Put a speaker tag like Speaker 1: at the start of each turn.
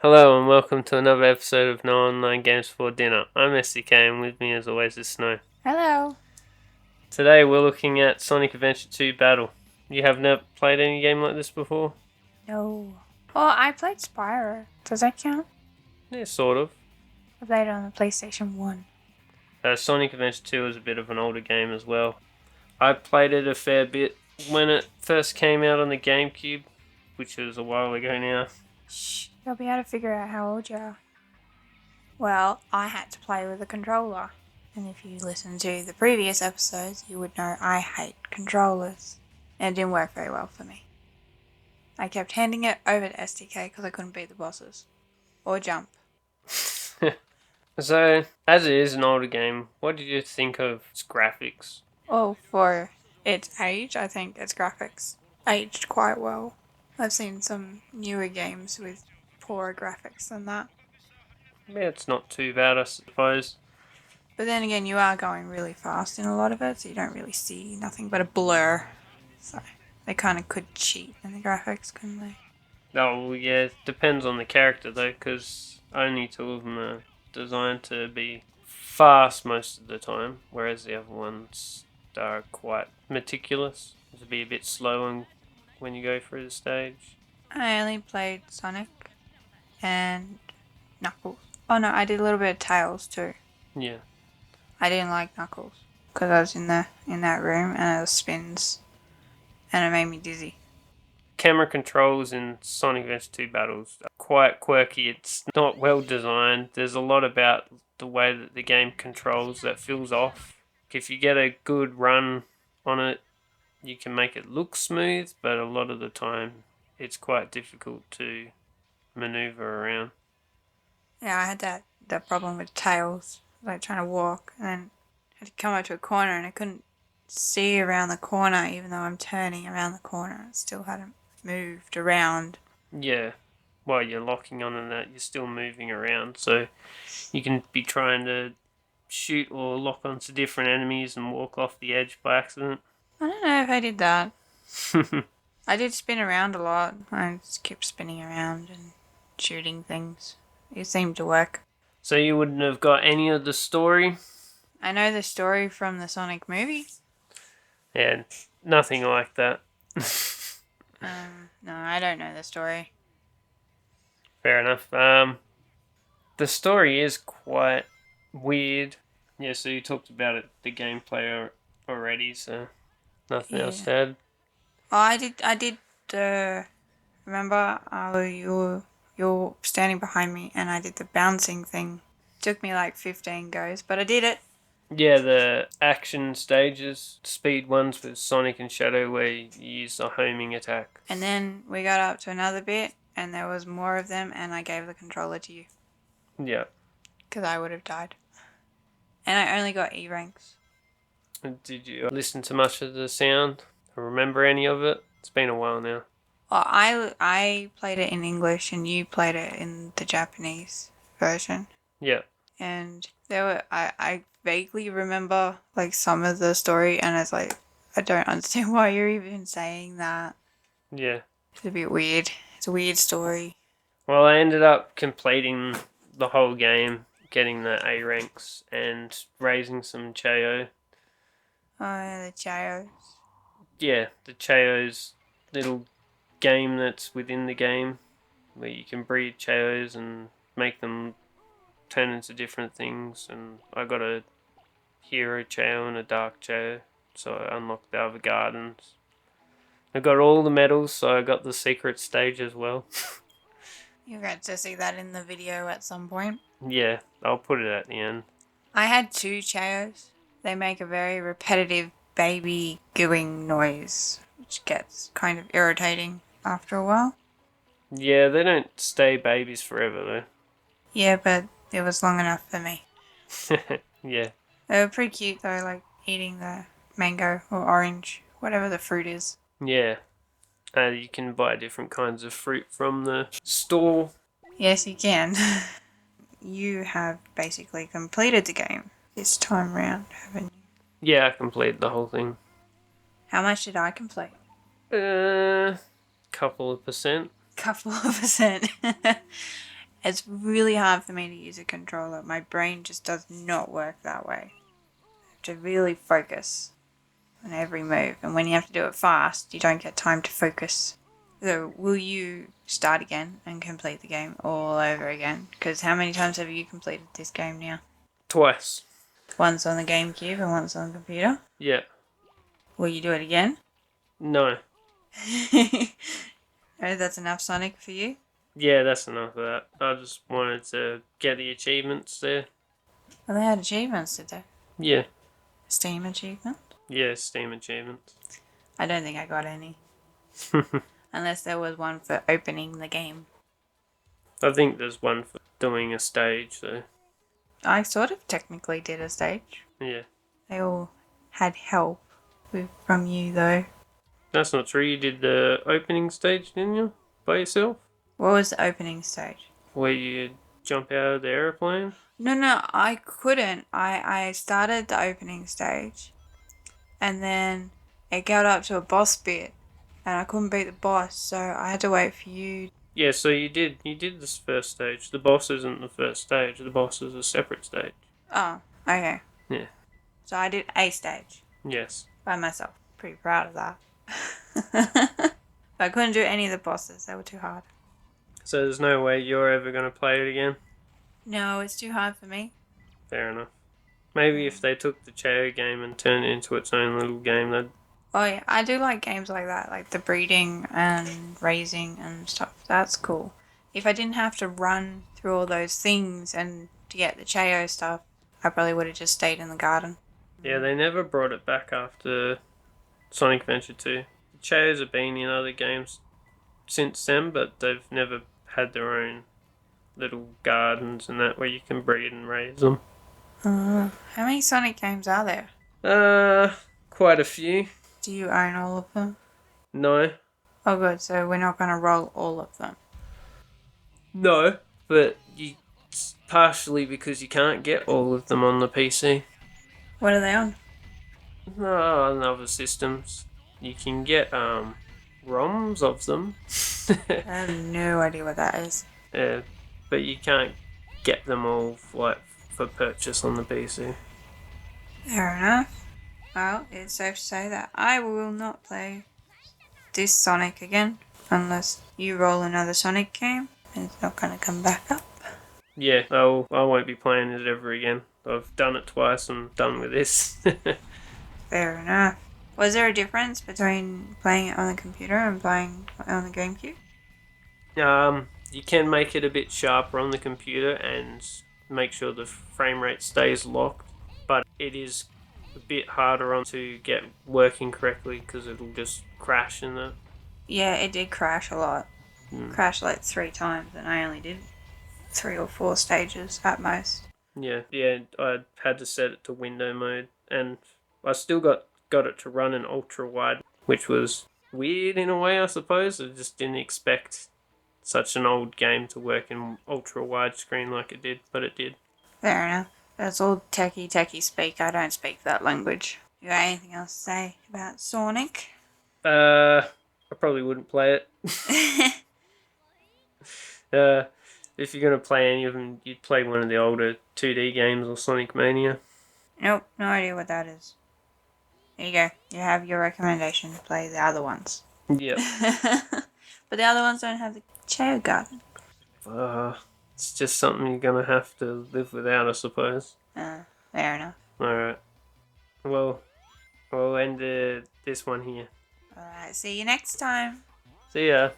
Speaker 1: Hello and welcome to another episode of No Online Games for Dinner. I'm S.T.K and with me as always is Snow.
Speaker 2: Hello.
Speaker 1: Today we're looking at Sonic Adventure 2 Battle. You have never played any game like this before?
Speaker 2: No. Well, I played Spyro. Does that count?
Speaker 1: Yeah, sort of.
Speaker 2: I played it on the PlayStation 1.
Speaker 1: Sonic Adventure 2 is a bit of an older game as well. I played it a fair bit when it first came out on the GameCube, which was a while ago now.
Speaker 2: Shh. You'll be able to figure out how old you are. Well, I had to play with a controller. And if you listen to the previous episodes, you would know I hate controllers. And it didn't work very well for me. I kept handing it over to S.T.K because I couldn't beat the bosses. Or jump.
Speaker 1: So, as it is an older game, what did you think of its graphics?
Speaker 2: Oh, for its age, I think its graphics aged quite well. I've seen some newer games with poorer graphics than that.
Speaker 1: Yeah, it's not too bad, I suppose.
Speaker 2: But then again, you are going really fast in a lot of it, so you don't really see nothing but a blur. So they kind of could cheat in the graphics, couldn't they?
Speaker 1: Oh, well, yeah, it depends on the character though, because only two of them are designed to be fast most of the time, whereas the other ones are quite meticulous, to be a bit slow when you go through the stage.
Speaker 2: I only played Sonic and Knuckles. Oh no, I did a little bit of Tails too.
Speaker 1: Yeah.
Speaker 2: I didn't like Knuckles because I was in that room and it spins, and it made me dizzy.
Speaker 1: Camera controls in Sonic Adventure 2 battles are quite quirky. It's not well designed. There's a lot about the way that the game controls that feels off. If you get a good run on it, you can make it look smooth, but a lot of the time it's quite difficult to maneuver around.
Speaker 2: Yeah, I had that problem with Tails, like trying to walk, and then had to come up to a corner and I couldn't see around the corner, even though I'm turning around the corner. It still hadn't moved around.
Speaker 1: Yeah, while you're locking on and that, you're still moving around, so you can be trying to shoot or lock onto different enemies and walk off the edge by accident.
Speaker 2: I don't know if I did that. I did spin around a lot. I just kept spinning around and shooting things. It seemed to work.
Speaker 1: So you wouldn't have got any of the story?
Speaker 2: I know the story from the Sonic movie.
Speaker 1: Yeah, nothing like that.
Speaker 2: No, I don't know the story.
Speaker 1: Fair enough. The story is quite weird. Yeah, so you talked about it, the gameplay already, so nothing else to add.
Speaker 2: Oh, I did. Remember, you're standing behind me, and I did the bouncing thing. Took me like 15 goes, but I did it.
Speaker 1: Yeah, the action stages, speed ones with Sonic and Shadow, where you use the homing attack.
Speaker 2: And then we got up to another bit, and there was more of them, and I gave the controller to you.
Speaker 1: Yeah.
Speaker 2: Because I would have died. And I only got E ranks.
Speaker 1: Did you listen to much of the sound? Remember any of it? It's been a while now.
Speaker 2: Well, I played it in English, and you played it in the Japanese version.
Speaker 1: Yeah.
Speaker 2: And I vaguely remember like some of the story, and it's like, I don't understand why you're even saying that.
Speaker 1: Yeah.
Speaker 2: It's a bit weird. It's a weird story.
Speaker 1: Well, I ended up completing the whole game, getting the A ranks and raising some Cheo.
Speaker 2: Oh, yeah, the Chaos.
Speaker 1: Yeah, the Cheo's little game that's within the game, where you can breed Cheos and make them turn into different things. And I got a hero Cheo and a dark Cheo, so I unlocked the other gardens. I got all the medals, so I got the secret stage as well.
Speaker 2: You got to see that in the video at some point.
Speaker 1: Yeah, I'll put it at the end.
Speaker 2: I had two Chaos. They make a very repetitive baby gooing noise, which gets kind of irritating after a while.
Speaker 1: Yeah, they don't stay babies forever
Speaker 2: Yeah, but it was long enough for me.
Speaker 1: though. Yeah.
Speaker 2: They were pretty cute though, like eating the mango or orange, whatever the fruit is.
Speaker 1: Yeah. You can buy different kinds of fruit from the store.
Speaker 2: Yes, you can. You have basically completed the game this time round, haven't you?
Speaker 1: Yeah, I completed the whole thing.
Speaker 2: How much did I complete?
Speaker 1: Couple of percent.
Speaker 2: Couple of percent. It's really hard for me to use a controller. My brain just does not work that way. I have to really focus on every move, and when you have to do it fast, you don't get time to focus. So, will you start again and complete the game all over again? Because how many times have you completed this game now?
Speaker 1: Twice.
Speaker 2: Once on the GameCube and once on the computer?
Speaker 1: Yeah.
Speaker 2: Will you do it again?
Speaker 1: No.
Speaker 2: Oh, that's enough Sonic for you?
Speaker 1: Yeah, that's enough of that. I just wanted to get the achievements there.
Speaker 2: Well, they had achievements, did they?
Speaker 1: Yeah.
Speaker 2: Steam achievement?
Speaker 1: Yeah, Steam achievements.
Speaker 2: I don't think I got any. Unless there was one for opening the game.
Speaker 1: I think there's one for doing a stage, though.
Speaker 2: I sort of technically did a stage.
Speaker 1: Yeah.
Speaker 2: They all had help from you, though.
Speaker 1: That's not true. You did the opening stage, didn't you? By yourself?
Speaker 2: What was the opening stage?
Speaker 1: Where you jump out of the aeroplane?
Speaker 2: No, I couldn't. I started the opening stage, and then it got up to a boss bit, and I couldn't beat the boss, so I had to wait for you.
Speaker 1: Yeah, so you did this first stage. The boss isn't the first stage. The boss is a separate stage.
Speaker 2: Oh, okay.
Speaker 1: Yeah.
Speaker 2: So I did a stage
Speaker 1: Yes.
Speaker 2: by myself. Pretty proud of that. But I couldn't do any of the bosses. They were too hard.
Speaker 1: So there's no way you're ever going to play it again?
Speaker 2: No, it's too hard for me.
Speaker 1: Fair enough. Maybe if they took the Cheo game and turned it into its own little game, they'd...
Speaker 2: Oh yeah, I do like games like that, like the breeding and raising and stuff. That's cool. If I didn't have to run through all those things and to get the Cheo stuff, I probably would have just stayed in the garden.
Speaker 1: Yeah, they never brought it back after Sonic Adventure 2. The Cheos have been in other games since then, but they've never had their own little gardens and that where you can breed and raise them.
Speaker 2: How many Sonic games are there?
Speaker 1: Quite a few.
Speaker 2: Do you own all of them?
Speaker 1: No.
Speaker 2: Oh good, so we're not going to roll all of them.
Speaker 1: No, but it's partially because you can't get all of them on the PC.
Speaker 2: What are they on?
Speaker 1: No, on other systems. You can get ROMs of them.
Speaker 2: I have no idea what that is.
Speaker 1: Yeah, but you can't get them all for purchase on the PC.
Speaker 2: Fair enough. Well, it's safe to say that I will not play this Sonic again unless you roll another Sonic game and it's not going to come back up.
Speaker 1: Yeah, I won't be playing it ever again. I've done it twice and done with this.
Speaker 2: Fair enough. Was there a difference between playing it on the computer and playing on the GameCube?
Speaker 1: You can make it a bit sharper on the computer and make sure the frame rate stays locked, but it is a bit harder on to get working correctly because it'll just crash in that.
Speaker 2: Yeah, it did crash a lot. Crashed like 3 times and I only did 3 or 4 stages at most.
Speaker 1: Yeah, I had to set it to window mode, and I still got it to run in ultra wide, which was weird in a way, I suppose. I just didn't expect such an old game to work in ultra wide screen like it did, but it did.
Speaker 2: Fair enough. That's all techie speak. I don't speak that language. You got anything else to say about Sonic?
Speaker 1: I probably wouldn't play it. If you're going to play any of them, you'd play one of the older 2D games or Sonic Mania.
Speaker 2: Nope, no idea what that is. There you go. You have your recommendation. Play the other ones.
Speaker 1: Yep.
Speaker 2: But the other ones don't have the chair garden.
Speaker 1: It's just something you're going to have to live without, I suppose.
Speaker 2: Fair enough.
Speaker 1: Alright. Well, we'll end this one here.
Speaker 2: Alright, see you next time.
Speaker 1: See ya.